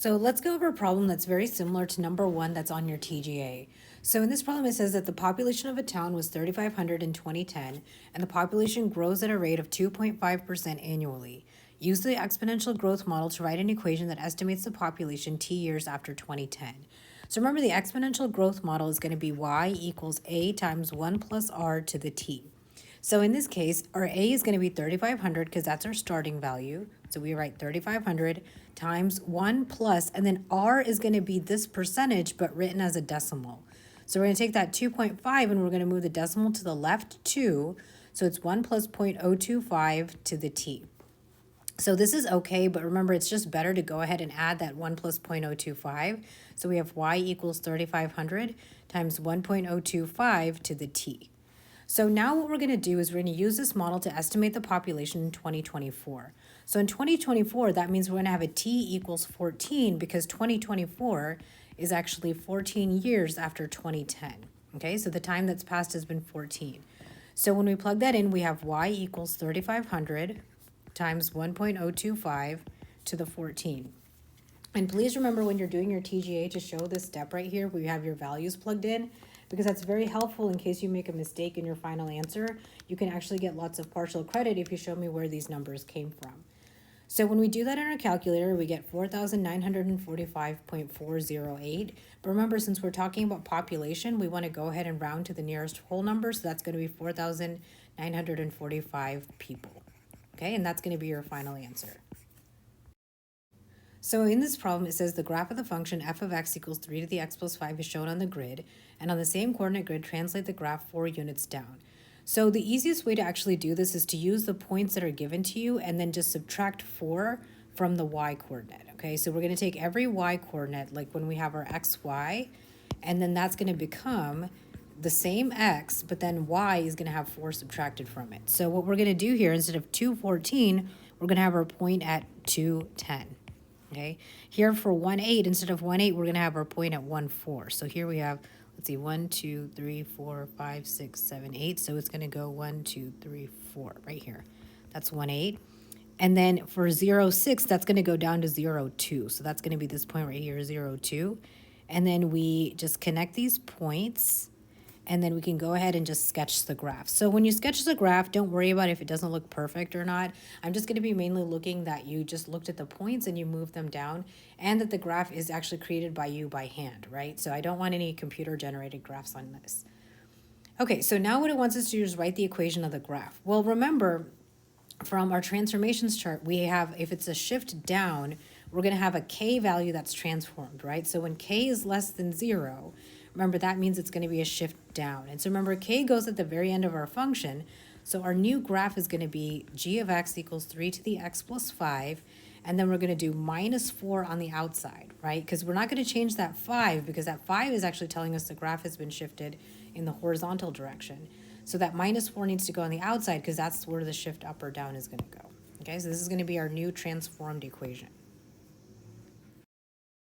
So let's go over a problem that's very similar to number 1 that's on your TGA. So in this problem, it says that the population of a town was 3,500 in 2010, and the population grows at a rate of 2.5% annually. Use the exponential growth model to write an equation that estimates the population t years after 2010. So remember, the exponential growth model is going to be y equals a times 1 plus r to the t. So in this case, our A is going to be 3,500 because that's our starting value. So we write 3,500 times 1 plus, and then R is going to be this percentage, but written as a decimal. So we're going to take that 2.5 and we're going to move the decimal to the left 2. So it's 1 plus 0.025 to the T. So this is okay, but remember, it's just better to go ahead and add that 1 plus 0.025. So we have y equals 3,500 times 1.025 to the T. So now what we're going to do is we're going to use this model to estimate the population in 2024. So in 2024, that means we're going to have a t equals 14 because 2024 is actually 14 years after 2010. Okay, so the time that's passed has been 14. So when we plug that in, we have y equals 3,500 times 1.025 to the 14. And please remember when you're doing your TGA to show this step right here where you have your values plugged in, because that's very helpful in case you make a mistake in your final answer. You can actually get lots of partial credit if you show me where these numbers came from. So when we do that in our calculator, we get 4,945.408. But remember, since we're talking about population, we want to go ahead and round to the nearest whole number. So that's going to be 4,945 people. Okay, and that's going to be your final answer. So in this problem, it says the graph of the function f of x equals 3 to the x plus 5 is shown on the grid, and on the same coordinate grid, translate the graph 4 units down. So the easiest way to actually do this is to use the points that are given to you and then just subtract 4 from the y coordinate, okay? So we're going to take every y coordinate, like when we have our xy, and then that's going to become the same x, but then y is going to have 4 subtracted from it. So what we're going to do here, instead of 214, we're going to have our point at 210. Okay, here for 1,8, instead of 1,8, we're going to have our point at 1,4. So here we have, let's see, 1, 2, 3, 4, 5, 6, 7, 8. So it's going to go 1, 2, 3, 4 right here. That's 1,8. And then for 0, 6, that's going to go down to 0, 2. So that's going to be this point right here, 0, 2. And then we just connect these points, and then we can go ahead and just sketch the graph. So when you sketch the graph, don't worry about if it doesn't look perfect or not. I'm just going to be mainly looking that you just looked at the points and you moved them down, and that the graph is actually created by you by hand, right? So I don't want any computer-generated graphs on this. Okay, so now what it wants us to do is write the equation of the graph. Well, remember, from our transformations chart, we have, if it's a shift down, we're going to have a k value that's transformed, right? So when k is less than 0, remember, that means it's going to be a shift down. And so remember, k goes at the very end of our function. So our new graph is going to be g of x equals 3 to the x plus 5. And then we're going to do minus 4 on the outside, right? Because we're not going to change that 5 because that 5 is actually telling us the graph has been shifted in the horizontal direction. So that minus 4 needs to go on the outside because that's where the shift up or down is going to go. Okay, so this is going to be our new transformed equation.